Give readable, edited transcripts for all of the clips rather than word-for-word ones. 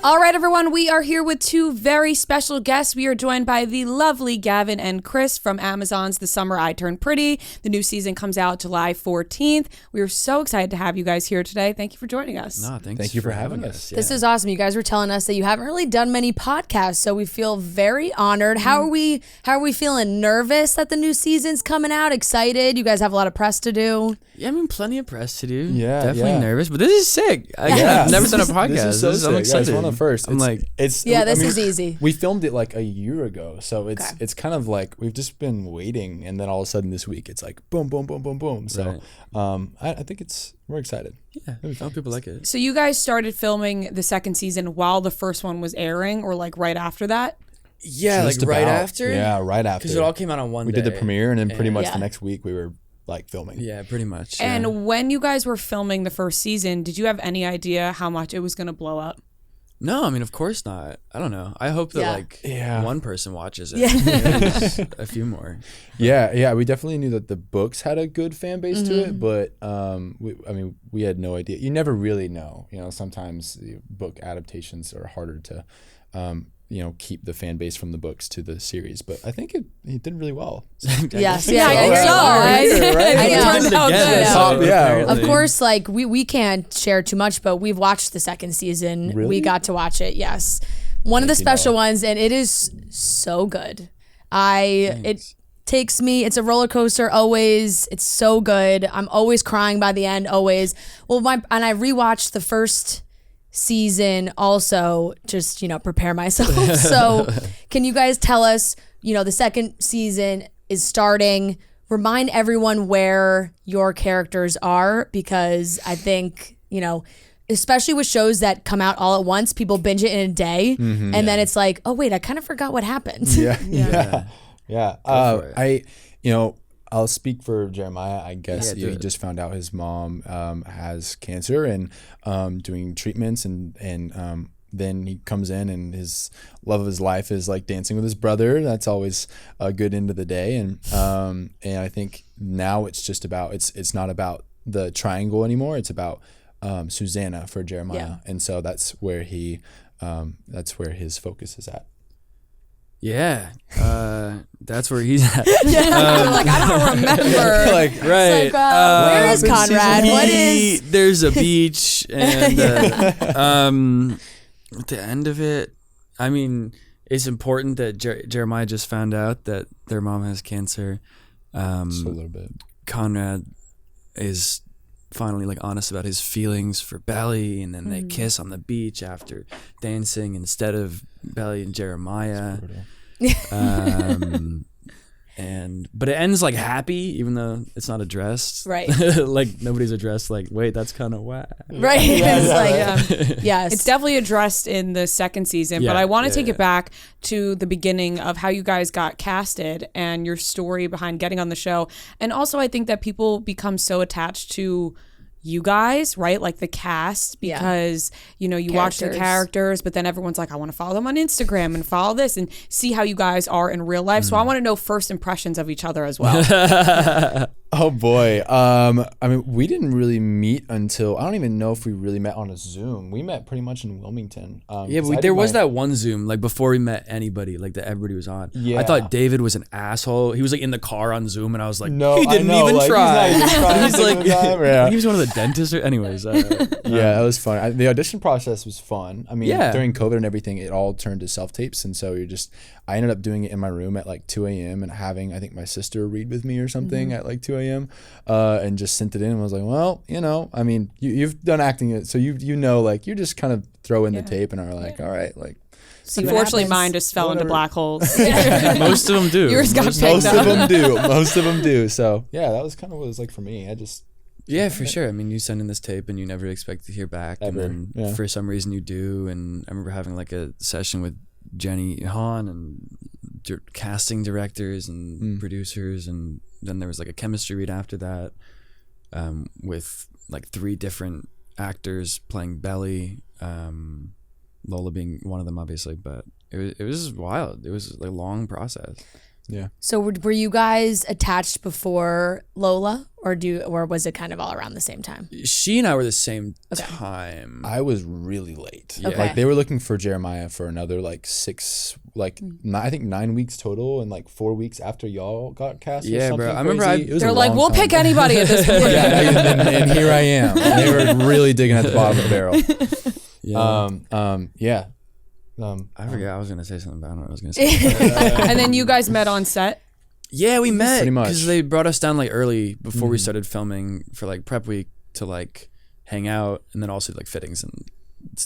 All right, everyone, we are here with two very special guests. We are joined by the lovely Gavin and Chris from Amazon's The Summer I Turned Pretty. The new season comes out July 14th. We are so excited to have you guys here today. Thank you for joining us. No, thank you for having us. Yeah. This is awesome. You guys were telling us that you haven't really done many podcasts, so we feel very honored. How are we feeling? Nervous that the new season's coming out? Excited? You guys have a lot of press to do? Yeah, I mean, plenty of press to do. Yeah, definitely nervous, but this is sick. I've never done a podcast. This is so sick. I'm excited. Yeah, it's one of the first. This is easy. We filmed it like a year ago, so it's kind of like we've just been waiting, and then all of a sudden this week it's like boom, boom, boom, boom, boom. So I think we're excited. Yeah, some people like it. So you guys started filming the second season while the first one was airing, or like right after that? Yeah, Just like right about. after. Yeah, right after. Because it all came out on one day. We did the premiere, and then pretty much the next week we were like filming. Yeah, pretty much. And when you guys were filming the first season, did you have any idea how much it was going to blow up? No, I mean, of course not. I don't know. I hope that one person watches it. Yeah. A few more. Yeah. We definitely knew that the books had a good fan base to it, but we had no idea. You never really know. You know, sometimes book adaptations are harder to, keep the fan base from the books to the series. But I think it did really well. Yes, I think so. Of course, like we can't share too much, but we've watched the second season. Really? We got to watch it. Yes, one of the special ones, and it is so good. It takes me. It's a roller coaster always. It's so good. I'm always crying by the end. Always. Well, and I rewatched the first season also, just prepare myself. So can you guys tell us, the second season is starting, remind everyone where your characters are, because I think especially with shows that come out all at once, people binge it in a day, and then it's like, oh wait, I kind of forgot what happened. I'll speak for Jeremiah. I guess he just found out his mom has cancer and doing treatments, and then he comes in, and his love of his life is like dancing with his brother. That's always a good end of the day, and I think now it's just about it's not about the triangle anymore. It's about Susanna for Jeremiah, and so that's where that's where his focus is at. Yeah, that's where he's at. I don't remember. Right. Where is Conrad? What is? There's a beach, and at the end of it, I mean, it's important that Jeremiah just found out that their mom has cancer. Just a little bit. Conrad is finally honest about his feelings for Belly, and then they kiss on the beach after dancing instead of Belly and Jeremiah. But it ends happy, even though it's not addressed. Right. Nobody's addressed wait, that's kind of whack. Right. Yes. It's definitely addressed in the second season, but I want to take it back to the beginning of how you guys got casted and your story behind getting on the show. And also I think that people become so attached to you guys, right? Like the cast, because you watch the characters, but then everyone's like, I want to follow them on Instagram and follow this and see how you guys are in real life. So I want to know first impressions of each other as well. Oh boy. We didn't really meet until, I don't even know if we really met on a Zoom. We met pretty much in Wilmington. But there was that one Zoom, before we met anybody, that everybody was on. Yeah. I thought David was an asshole. He was in the car on Zoom, and I was like, no, he didn't even try. He's he was one of the dentists. Anyways. That was fun. The audition process was fun. I mean, during COVID and everything, it all turned to self-tapes. And so I ended up doing it in my room at 2 a.m. and having, I think, my sister read with me or something at 2 a.m. And just sent it in, and was like, well, I mean, you've done acting, so you just kind of throw in the tape and are like, all right, Unfortunately, mine just fell into black holes. Most of them do. Yours got picked up. Most of them do. So yeah, that was kind of what it was like for me. Yeah, for sure. I mean, you send in this tape and you never expect to hear back. Ever. And then for some reason you do. And I remember having a session with Jenny Han and casting directors and producers. And then there was a chemistry read after that with 3 different actors playing Belly. Lola being one of them, obviously. But it was wild. It was a long process. Yeah. So were you guys attached before Lola, or was it kind of all around the same time? She and I were the same time. I was really late. Yeah. Okay. Like they were looking for Jeremiah for another like 6, I think 9 weeks total, and like 4 weeks after y'all got cast. Yeah, or something bro. I remember crazy. It was They're a like, long we'll time. pick anybody at this point. and here I am. They were really digging at the bottom of the barrel. Yeah. I forget. I was gonna say something, but I don't know what I was gonna say. And then you guys met on set. Yeah, we met Pretty much. because they brought us down like early before we started filming for like prep week to like hang out, and then also like fittings and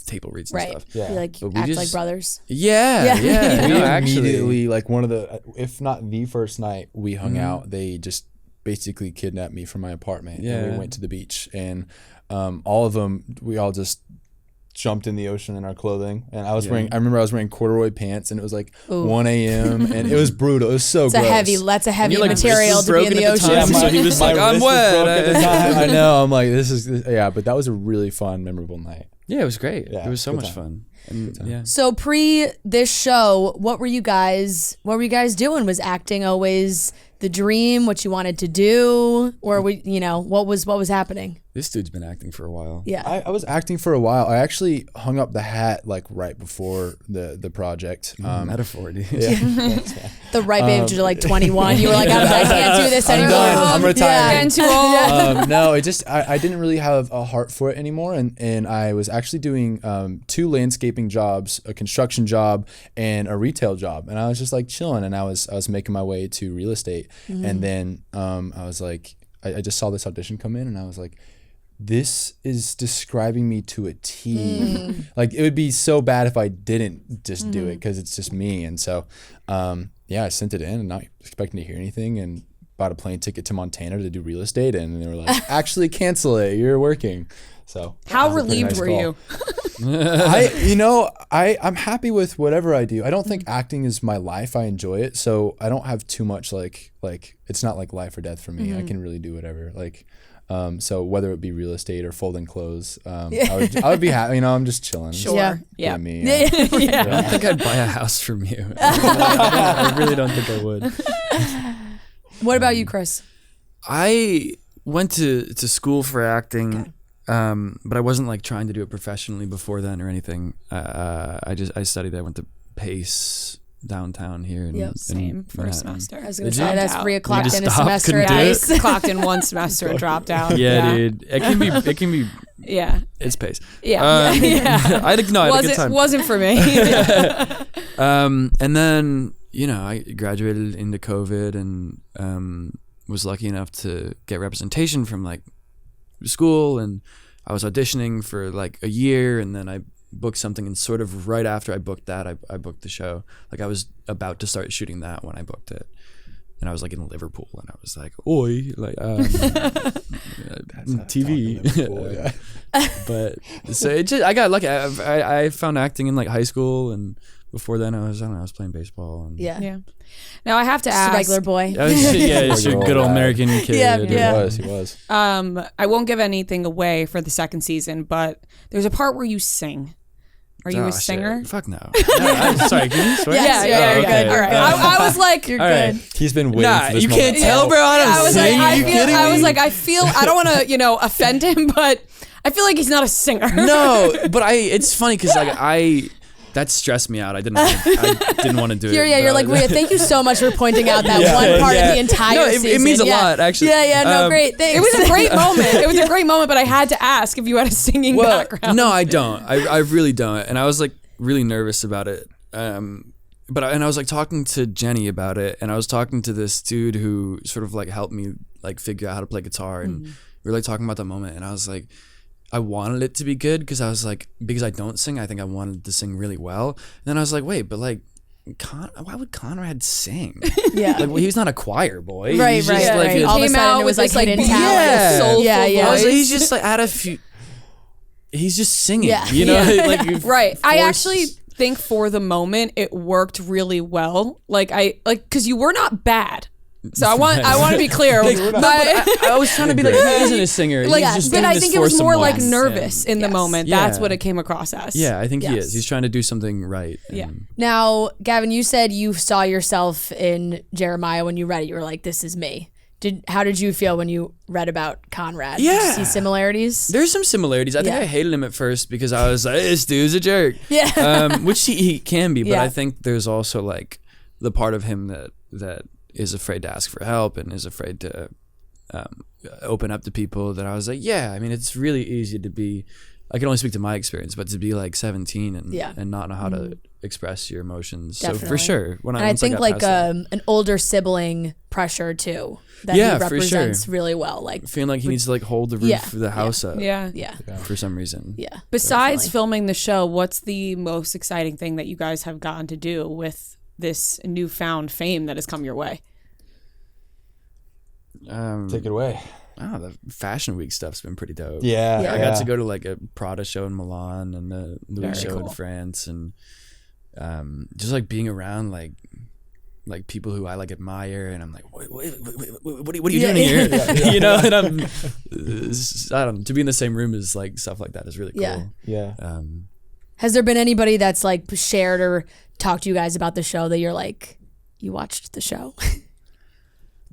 table reads and Right. stuff. Yeah. You like But we act just- like brothers. Yeah. We No, actually, immediately, like one of the, if not the first night we hung out, they just basically kidnapped me from my apartment. And Yeah. we went to the beach, and all of them, we all just jumped in the ocean in our clothing. And I remember I was wearing corduroy pants, and it was like 1 a.m. and it was brutal. It was so That's gross. a heavy like, material wrist to was be in the broken at the ocean. time, so he was like, I'm wet. I know. I'm like, but that was a really fun, memorable night. Yeah, it was great. Yeah, it was so good much time. fun. And, yeah. So pre this show, what were you guys doing? Was acting always the dream, what you wanted to do, or what was happening? This dude's been acting for a while. Yeah. I was acting for a while. I actually hung up the hat like right before the project. Metaphor, dude. The ripe age of like 21, you were like, I can't do this anymore. done. I'm retired. Getting too old. No, it just I didn't really have a heart for it anymore, and I was actually doing 2 landscaping jobs, a construction job, and a retail job, and I was just like chilling, and I was making my way to real estate, and then I was like, I just saw this audition come in, and I was like, this is describing me to a T. Like it would be so bad if I didn't just do it, because it's just me. And so I sent it in and not expecting to hear anything, and bought a plane ticket to Montana to do real estate, and they were like, actually cancel it, you're working. So How it was a pretty relieved nice were call. you? I'm happy with whatever I do. I don't think acting is my life. I enjoy it, so I don't have too much like it's not like life or death for me. I can really do whatever. So whether it be real estate or folding clothes, I would be happy. I'm just chilling. Sure. Yeah, Yeah. me. I don't think I'd buy a house from you. I really don't think I would. What about you, Chris? I went to school for acting, but I wasn't like trying to do it professionally before then or anything. I studied. I went to Pace downtown here. In Same for a Manhattan. semester. I was going to Did say you? that's Rhea clocked just in a stopped, semester couldn't at do it? Ice. Clocked in one semester and dropped out. Yeah, dude. It can be. Yeah. It's Pace. Yeah. I had a good time. Wasn't for me. And then I graduated into COVID and was lucky enough to get representation from like school, and I was auditioning for like a year, and then I booked something, and sort of right after I booked that, I booked the show. Like I was about to start shooting that when I booked it, and I was like in Liverpool, and I was like, "Oi, like TV." But so it just, I got lucky. I found acting in like high school, and before then I was playing baseball. And Yeah. Now I have to Just a ask. regular boy. I was, it's your good old American kid. Yeah. He was. I won't give anything away for the second season, but there's a part where you sing. Are you Oh, a shit. singer? Fuck no. I'm sorry, can you swear? Yes, Yeah, you're okay. good. All right. I was like, You're All right. good. He's been waiting Nah, for this you moment. can't tell, bro. I don't I was sing. like, Are you kidding I was me? like, I don't want to, offend him, but I feel like he's not a singer. No, but it's funny because like that stressed me out. I didn't want to do it. You're like, Rhea, thank you so much for pointing out that one part of the entire No, season. it means a lot, actually. No, great. Thanks. It was a great moment. It was a great moment, but I had to ask if you had a singing background. No, I don't. I really don't. And I was like really nervous about it. But I was like talking to Jenny about it, and I was talking to this dude who sort of like helped me like figure out how to play guitar, and we were like talking about the moment, and I was like, I wanted it to be good because I was like, because I don't sing, I think I wanted to sing really well. And then I was like, wait, but like, why would Conrad sing? Yeah. Like, well, he's not a choir boy. Right, He's right, just, like, right. a- All of a Came sudden out it was with like this, like, hidden beautiful, talent. soulful Yeah. I was like, voice. he's just like out of few. He's just singing, Yeah. like you Right. I force- actually think for the moment it worked really well. Because you were not bad. So I want to be clear. I was trying to be like, he isn't a singer. Like, He's just but doing I this think it for was more someone. like nervous in the Yes. moment. Yeah. That's what it came across as. Yeah, I think he Yes. is. He's trying to do something right. Yeah. Now, Gavin, you said you saw yourself in Jeremiah when you read it. You were like, "This is me." How did you feel when you read about Conrad? Did you Yeah. see similarities? There's some similarities. I think Yeah. I hated him at first because I was like, this dude's a jerk. Yeah. Which he can be, but Yeah. I think there's also like the part of him that is afraid to ask for help and is afraid to open up to people that I was like, yeah, I mean, it's really easy to be, I can only speak to my experience, but to be like 17 and not know how to express your emotions. Definitely. So for sure. And I think like an older sibling pressure too that Yeah, he for represents sure. really well. Like feeling like he needs to like hold the roof Yeah. of the house up Yeah. yeah. for some reason. Yeah. Besides Definitely. filming the show, what's the most exciting thing that you guys have gotten to do with this newfound fame that has come your way? Take it away. Oh, the Fashion Week stuff's been pretty dope. Yeah. Yeah. I got to go to like a Prada show in Milan and the Louis Very show in cool. France, and just like being around like people who I like admire, and I'm like, what are you doing here? You know, and I don't know, to be in the same room as like stuff like that is really cool. Yeah. Yeah. Has there been anybody that's like shared or talked to you guys about the show that you're like, you watched the show?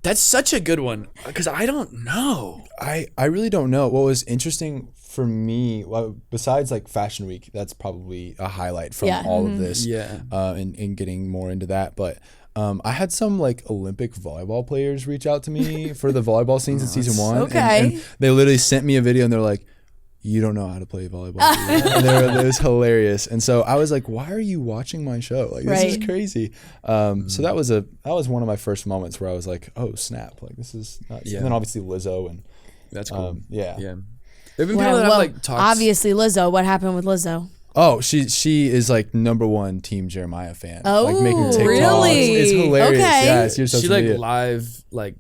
That's such a good one because I don't know. I really don't know. What was interesting for me, well, besides like Fashion Week, that's probably a highlight from Yeah. all of this. Yeah. And getting more into that. But I had some like Olympic volleyball players reach out to me for the volleyball scenes in season 1. Okay. And they literally sent me a video and they're like, you don't know how to play volleyball. Do you?" And it was hilarious. And so I was like, why are you watching my show? Like, this is Right. crazy. So that was one of my first moments where I was like, oh snap. Like, this is nuts. Yeah. And then obviously Lizzo and That's cool. yeah. Yeah. There've been people that have like talked. obviously Lizzo. What happened with Lizzo? Oh, she is like #1 Team Jeremiah fan. Oh, like making TikToks. really? It's hilarious. Okay. Yeah, it's your She social like media. live like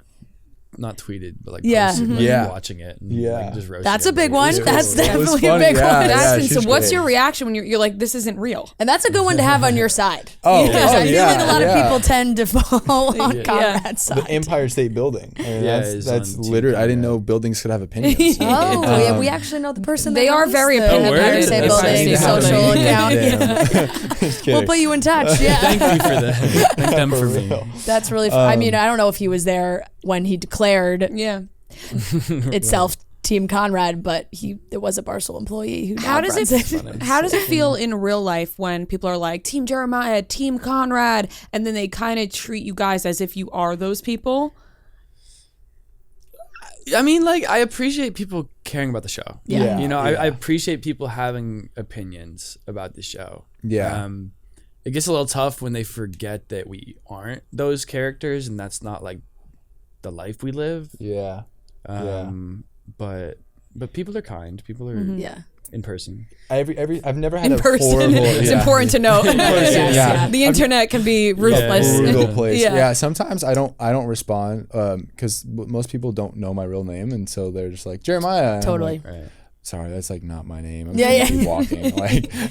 not tweeted but like Yeah. posted, like, Yeah. watching it. And, Yeah. like, just roasted That's a big everybody. one. It was That's cool. It was definitely a fun, big yeah, one. yeah. That's she's so what's great. your reaction when you're like, this isn't real? And that's a good one to have on your side. Oh, Because oh, I feel yeah, like a lot yeah. of people tend to fall on Conrad's side. The Empire State Building. I mean, Yeah, that's it's that's on literally. I didn't TV, know buildings could have opinions. Oh, yeah, we actually know the person. They that are runs very the opinionated. Empire State That's Building nice to have social them. account. Yeah. Just We'll kidding. put you in touch. Yeah, Thank you for that. Thank them for me. real. that's really. I mean, I don't know if he was there when he declared Yeah. itself Team Conrad, but it was a Barcel employee who. How now does runs it how does it feel in real life when people are like Team Jeremiah, Team Conrad, and then they kind of treat you guys as if you are those people? I mean, like, I appreciate people caring about the show. Yeah. You know, Yeah. I appreciate people having opinions about the show. Yeah. It gets a little tough when they forget that we aren't those characters and that's not like the life we live. Yeah. But people are kind. People are Yeah. in person. I've never had In a person. horrible. It's yeah. important to know. Yes, yeah. The internet can be ruthless. Brutal place. Yeah. Yeah. Sometimes I don't respond because most people don't know my real name, and so they're just like Jeremiah. And I'm Totally. like, Right. sorry, that's like not my name. I'm Yeah, just yeah. keep walking.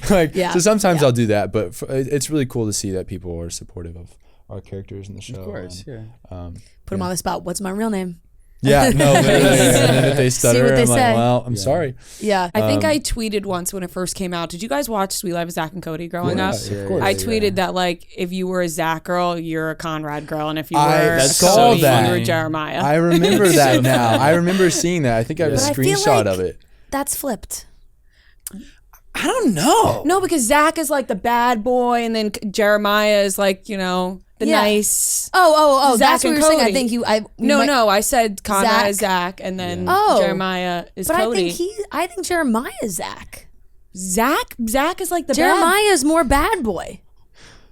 like Yeah. So sometimes I'll do that, but it's really cool to see that people are supportive of our characters in the show. Of course, and, yeah. Put him on the spot. What's my real name? Yeah, no, and then if they stutter, what they I'm like, say. well, I'm sorry. Yeah. I think I tweeted once when it first came out. Did you guys watch Sweet Life of Zach and Cody growing Yeah, up? of course. I tweeted that like if you were a Zach girl, you're a Conrad girl, and if you I were a saw Cody, that. you were Jeremiah. I remember that now. I remember seeing that. I think I have a But I feel screenshot like of it. That's flipped. I don't know. No, because Zach is like the bad boy, and then Jeremiah is like, you know, the Yeah. nice. Oh, Zach that's what and you're saying. I Cody. think you. No, I said Conrad Zach. is Zach, and then Oh. Jeremiah is But Cody. I think Jeremiah is Zach. Zach is like the bad. Jeremiah is more bad boy.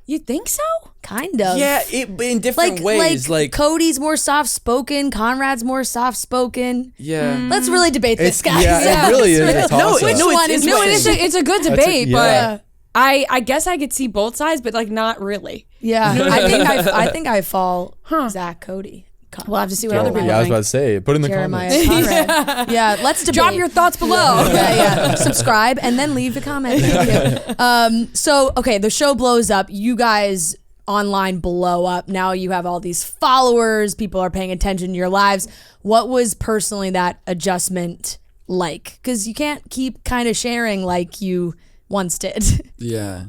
You think so? Kind of. Yeah, in different ways. Like, Cody's more soft spoken. Conrad's more soft spoken. yeah. Let's really debate this, guys. Yeah, it really is a toss-up. Which one is No, which? it's a good debate, yeah. but I guess I could see both sides, but like not really. Yeah, I think I fall Zach Cody. We'll have to see what other people Yeah, I was think. about to say, put in the Jeremiah comments. Conrad. Yeah, let's debate. Drop your thoughts below. yeah. Subscribe and then leave a comment. Thank you. So, okay, the show blows up. You guys online blow up. Now you have all these followers. People are paying attention to your lives. What was personally that adjustment like? Because you can't keep kind of sharing like you once did. Yeah.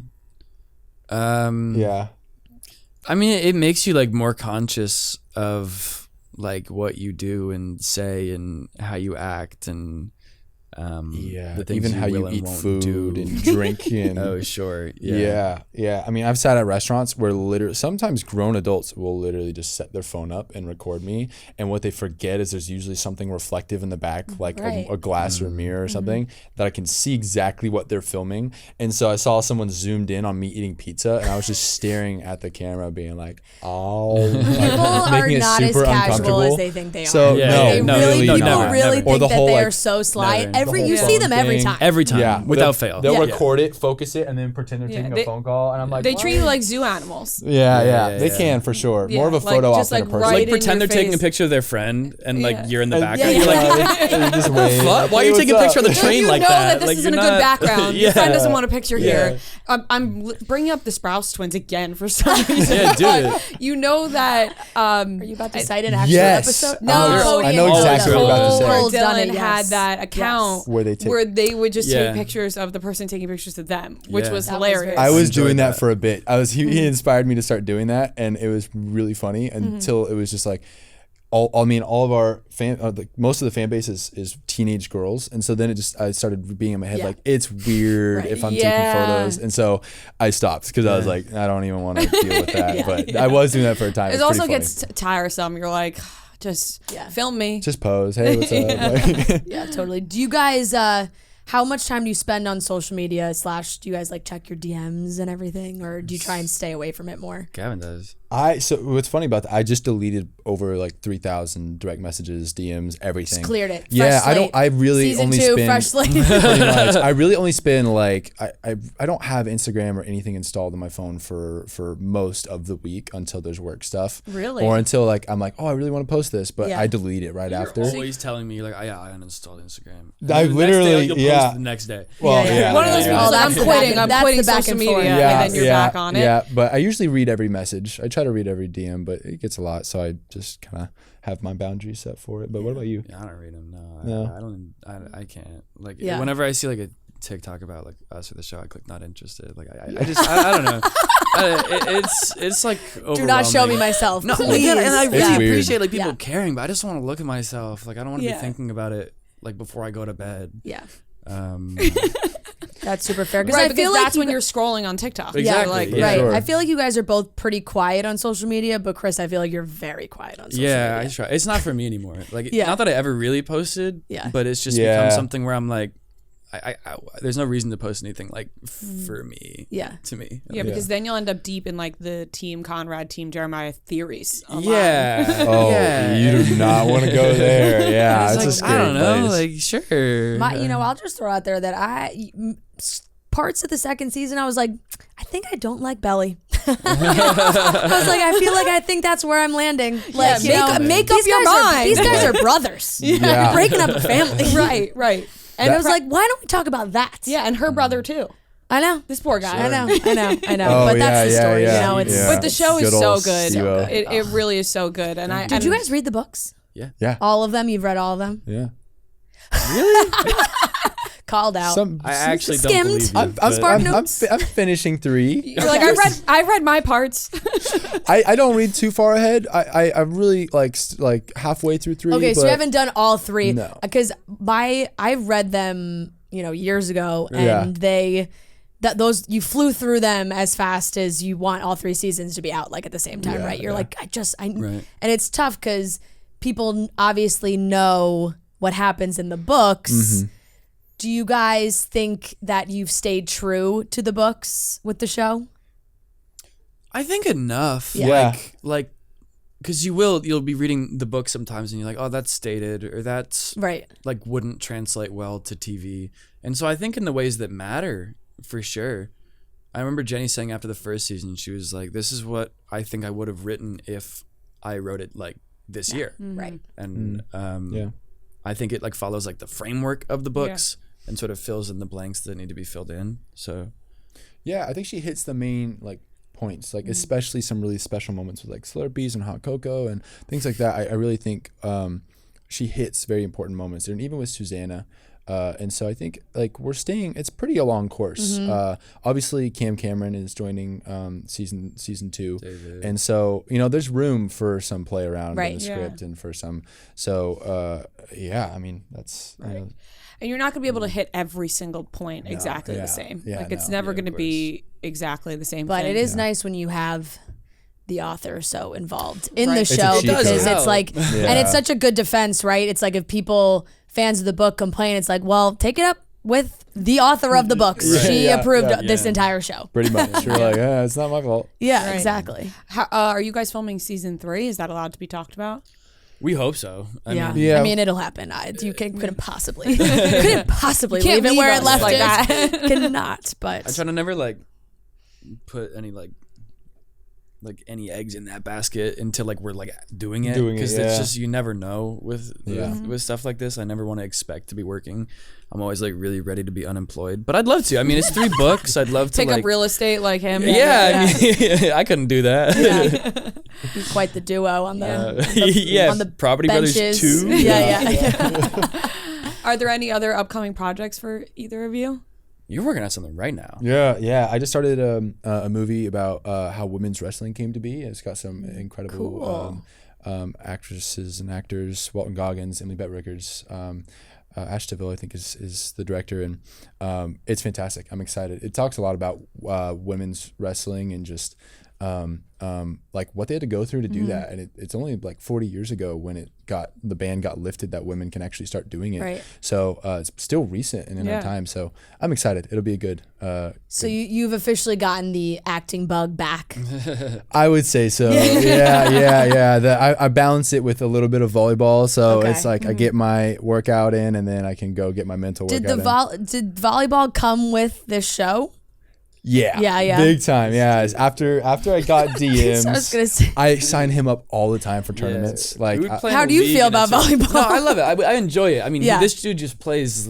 Yeah. I mean, it makes you like more conscious of like what you do and say and how you act and the things even how will you and eat won't food do. and drink and Oh, sure. yeah. I mean, I've sat at restaurants where literally sometimes grown adults will literally just set their phone up and record me, and what they forget is there's usually something reflective in the back, like a glass or a mirror or something, that I can see exactly what they're filming. And so I saw someone zoomed in on me eating pizza, and I was just staring at the camera being like, oh, People are making it not as super casual uncomfortable as they think they are. So They really no, people never, really never. Or think the that whole, they like, are so sly. never. You The see whole them every thing. time. Every time. Yeah, without fail. They'll record it, focus it, and then pretend they're taking they- a phone call, and I'm like, They what? treat you like zoo animals. Yeah, they yeah. can for sure. Yeah, More of a like, photo op just, than a like, person. right Like in pretend your they're taking a face. picture of their friend and like Yeah. you're in the Yeah, background. yeah, You're like, yeah. Just wave. what? Why are Hey, you what's taking a up? picture of the train You like know that? that this Like, isn't a you're good not- background. Yeah. Your friend doesn't want a picture Yeah. here. I'm bringing up the Sprouse twins again for some reason. Yeah, do But it. you know that. Are you about to cite an actual Yes. episode? No, I know exactly what you're about to say. Cole's done Dylan it, had yes. that account Where they would just Yeah. take pictures of the person taking pictures of them, which Yeah. was That was hilarious. very I was enjoyed doing that that. for a bit. He inspired me to start doing that, and it was really funny until it was just like, all of our most of the fan base is teenage girls, and so then I started being in my head Yeah. like, it's weird if I'm taking photos, and so I stopped because I was like, I don't even want to deal with that. But I was doing that for a time. It It's also pretty gets tiresome. You're like, just film me. just pose. Hey, what's up? Like, Yeah, totally. Do you guys? How much time do you spend on social media? / do you guys like check your DMs and everything, or do you try and stay away from it more? Gavin does. so what's funny about that? I just deleted over like 3,000 direct messages, DMs, everything. Just cleared it. Yeah, Fresh slate. I really Season only 2, spend fresh slate. pretty much. I really only spend like I don't have Instagram or anything installed on my phone for most of the week until there's work stuff. Really? Or until like I'm like, oh, I really want to post this, but Yeah. I delete it right after. Always telling me like, I uninstalled Instagram. I And the literally- next day, you'll yeah. post the next day. Well, Yeah. One of those yeah. people that I'm That's the quitting. back- I'm that's quitting the back social and media, forth. and then you're back on it. Yeah, but I usually read every message. I try to read every DM, but it gets a lot, so I just kind of have my boundaries set for it. But what about you? Yeah, I don't read them. No. I don't. I can't. Like Yeah. whenever I see like a TikTok about like us or the show, I click not interested. Like I don't know. It's like Do not show me overwhelming. myself. No, please. again, and I It's really weird. appreciate like people Yeah. caring, but I just want to look at myself. Like I don't want to Yeah. be thinking about it like before I go to bed. Yeah, Um, that's super fair. Right, I because feel like that's you when you're scrolling on TikTok. Exactly, Like, yeah. right. Sure. I feel like you guys are both pretty quiet on social media, but Chris, I feel like you're very quiet on social yeah, media. I try. It's not for me anymore. Like Yeah. not that I ever really posted. Yeah. But it's just Yeah. become something where I'm like, I there's no reason to post anything like for me. Yeah. To me. Yeah, because then you'll end up deep in like the Team Conrad, Team Jeremiah theories. online. Yeah. Oh, yeah. you do not want to go there. Yeah, it's a Like, scary I don't know. place. Like sure. I'll just throw out there that parts of the second season, I was like, I think I don't like Belly. I was like, I think that's where I'm landing. Like, make up these your guys are- mind. these guys are brothers. Yeah. You're breaking up a family. Right. And I was like, why don't we talk about that? Yeah, and her brother too. I know. This poor guy. I know. Oh, But that's the yeah, story. yeah, You know, it's. yeah. But the show is Good so old good. Steve-O. It really is so good. And I Did you guys read the books? Yeah. All of them? You've read all of them? Yeah. Called out. I actually don't Skimmed. believe you. I'm, Spark I'm, I'm, notes. I'm finishing 3. You're like I read my parts. I don't read too far ahead. I'm really like halfway through 3. Okay, so but you haven't done all 3. No. Because I read them, years ago, and Yeah. those you flew through them as fast as you want all 3 seasons to be out like at the same time, Yeah, right? You're yeah. like, Right. and it's tough because people obviously know what happens in the books. Mm-hmm. Do you guys think that you've stayed true to the books with the show? I think enough. Yeah. Like, because you'll be reading the book sometimes and you're like, oh, that's stated or that's Right. like wouldn't translate well to TV. And so I think in the ways that matter, for sure. I remember Jenny saying after the first season, she was like, this is what I think I would have written if I wrote it like this year. Right. And Yeah. I think it like follows like the framework of the books and sort of fills in the blanks that need to be filled in. So Yeah, I think she hits the main like points, like especially some really special moments with like Slurpees and hot cocoa and things like that. I really think she hits very important moments there, and even with Susanna. And so I think like it's pretty a long course. Obviously Cam Cameron is joining season 2. David. And so, there's room for some play around in the script and for some, so I mean, that's, and you're not going to be able to hit every single point exactly the same. It's never going to be exactly the same but thing. It is nice when you have the author so involved in the show, because it's like, and it's such a good defense, right? It's like if fans of the book complain, it's like, well, take it up with the author of the books. She approved this entire show. Pretty much. You're like, it's not my fault. Yeah, exactly. How, are you guys filming season 3? Is that allowed to be talked about? We hope so. I mean, it'll happen. You couldn't possibly leave it where it left it. Cannot. But I try to never put any any eggs in that basket until we're doing it, because it's just, you never know with stuff like this. I never want to expect to be working. I'm always really ready to be unemployed, but I'd love to. I mean, it's 3 books. I'd love to pick up real estate like him. I mean, I couldn't do that. Be quite the duo on the on the Property benches. Brothers 2. Yeah. Are there any other upcoming projects for either of you? You're working on something right now. Yeah. I just started a movie about how women's wrestling came to be. It's got some incredible actresses and actors: Walton Goggins, Emily Bett Rickards, Ash Deville, I think is the director, and it's fantastic. I'm excited. It talks a lot about women's wrestling and just what they had to go through to do that, and it's only 40 years ago when the ban got lifted that women can actually start doing it. Right. So it's still recent and in our time. So I'm excited. It'll be a good. So you've officially gotten the acting bug back. I would say so. Yeah. I balance it with a little bit of volleyball, so it's I get my workout in, and then I can go get my mental workout in. Did volleyball come with this show? Yeah. Big time. Yeah. After I got DMs, I sign him up all the time for tournaments. How do you feel about volleyball? No, I love it. I enjoy it. I mean, this dude just plays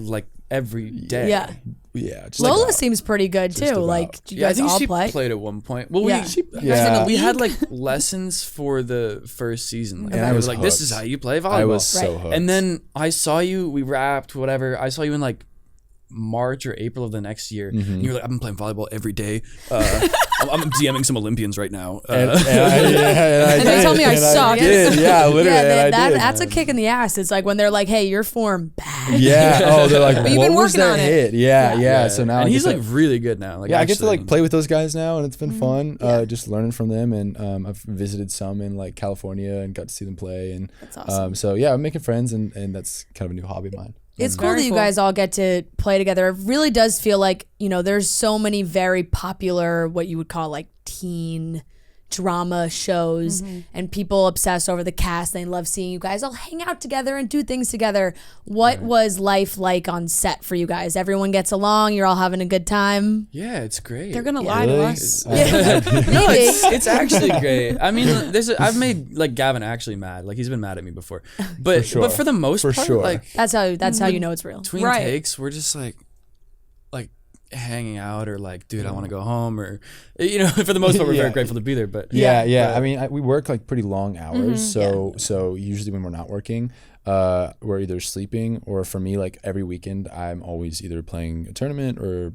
every day. Yeah. Lola seems pretty good too. Do you guys all play? She played at one point. Well, we had lessons for the first season. And I was like, this is how you play volleyball. I was so hooked. And then I saw you. We wrapped whatever. I saw you in March or April of the next year, and you're like, I've been playing volleyball every day. I'm DMing some Olympians right now. And they told me I suck. Yeah, literally. That's a kick in the ass. It's when they're like, hey, your form bad. Yeah. Oh, they're like, but you've been working on it. Yeah. So now he's really good now. I get to play with those guys now, and it's been fun. Just learning from them, and I've visited some in California and got to see them play, and that's awesome. So yeah, I'm making friends, and that's kind of a new hobby of mine. It's cool that you guys all get to play together. It really does feel like, there's so many very popular, what you would call teen drama shows, and people obsess over the cast. They love seeing you guys all hang out together and do things together. What was life like on set for you guys? Everyone gets along? You're all having a good time? Yeah, it's great. They're gonna lie to us. No, it's actually great. I mean, I've made Gavin actually mad. He's been mad at me before, but for the most part, that's how you know it's real. Between takes, we're just hanging out, or dude, I want to go home, or for the most part we're very grateful to be there. But I mean, we work pretty long hours, so usually when we're not working, we're either sleeping, or for me, every weekend I'm always either playing a tournament or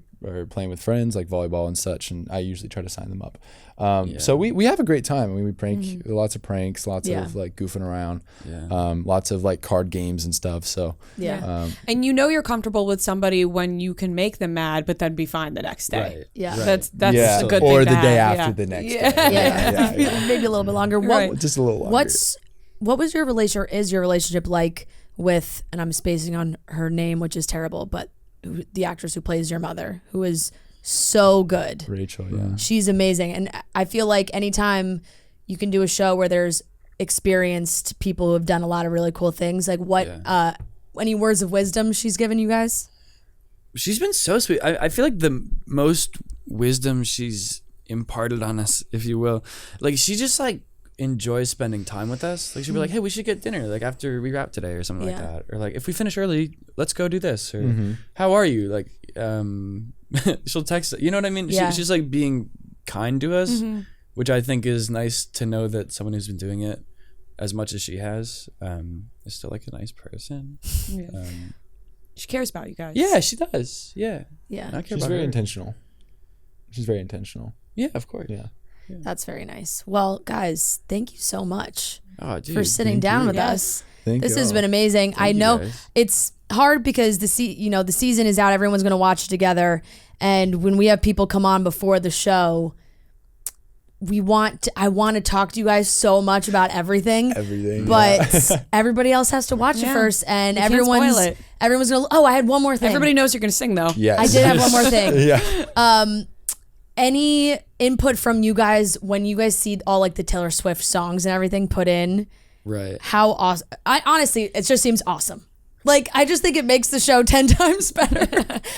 playing with friends volleyball and such, and I usually try to sign them up. So we have a great time. I mean, we prank, lots of pranks, lots of goofing around, lots of card games and stuff. So and you're comfortable with somebody when you can make them mad, but then be fine the next day. Right. Yeah, that's a good thing. Or the day after the next day. Maybe a little bit longer. Just a little longer. What was your relationship like with, and I'm spacing on her name, which is terrible, but the actress who plays your mother, who is so good. Rachel, yeah. She's amazing. And I feel like anytime you can do a show where there's experienced people who have done a lot of really cool things, any words of wisdom she's given you guys? She's been so sweet. I feel like the most wisdom she's imparted on us, if you will, she just enjoys spending time with us. She'll be like, hey, we should get dinner after we wrap today, or something like that, or if we finish early, let's go do this, or how are you, she'll text, you know what I mean? She's just being kind to us, which I think is nice to know that someone who's been doing it as much as she has is still like a nice person. Yeah. She cares about you guys. Yeah, she does. Yeah. Yeah. I care She's about very her. intentional. She's very intentional. Yeah, of course. Yeah. That's very nice. Well, guys, thank you so much Dude, for sitting down with us. This has been amazing. I know it's hard because the season is out. Everyone's going to watch it together. And when we have people come on before the show, I want to talk to you guys so much about everything. But everybody else has to watch it first. And everyone's going to, I had one more thing. Everybody knows you're going to sing though. Yes. I did have one more thing. Yeah. Any input from you guys when you guys see all like the Taylor Swift songs and everything put in? Right. How awesome. I honestly, it just seems awesome. Like, I just think it makes the show 10 times better.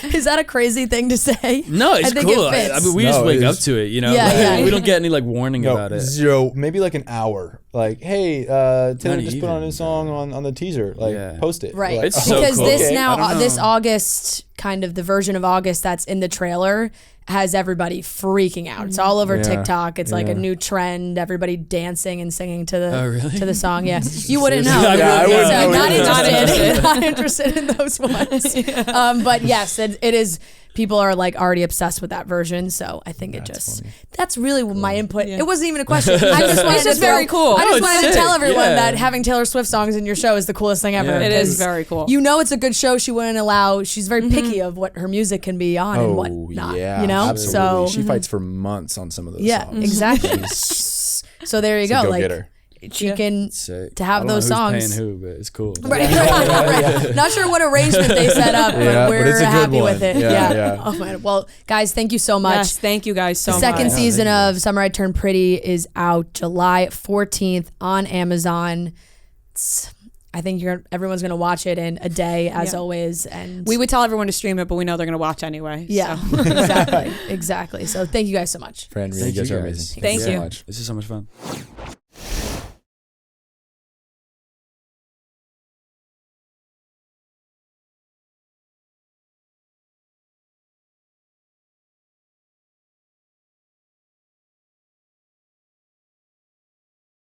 Is that a crazy thing to say? No, it's cool. I mean, we just wake up to it, you know? Yeah. We don't get any like warning about it. Zero, maybe like an hour. Like, hey, Taylor just put on a song on the teaser. Like, post it. Right. Like, It's so because cool. this August, kind of the version of August that's in the trailer has everybody freaking out. It's all over TikTok. It's like a new trend. Everybody dancing and singing to the song. Yeah, you wouldn't know. I wouldn't. Not interested in those ones. But yes, it is. People are like already obsessed with that version, so I think that's really my input. It wasn't even a question. I just wanted It's very cool. I just wanted to tell everyone that Yeah. having Taylor Swift songs in your show is the coolest thing ever. Yeah. It is very cool. You know it's a good show. She wouldn't allow. She's very picky of what her music can be on and what not. Yeah, you know, absolutely. so She fights for months on some of those songs. exactly. So there you go. Go Like get her. she can Sick. to have I don't know those who's songs. paying who, but it's cool. Right. Not sure what arrangement they set up, but Yeah, but we're it's a good happy one. with it. Yeah. Oh man. Well, guys, thank you so much. Yes, thank you guys so The much. second season of Summer I Turned Pretty is out July 14th on Amazon. I think everyone's gonna watch it in a day, as always. And We would tell everyone to stream it, but we know they're going to watch anyway. yeah, So. exactly. So thank you guys so much. Fran, you Thank guys you are guys. amazing. Thank so you. much. This is so much fun.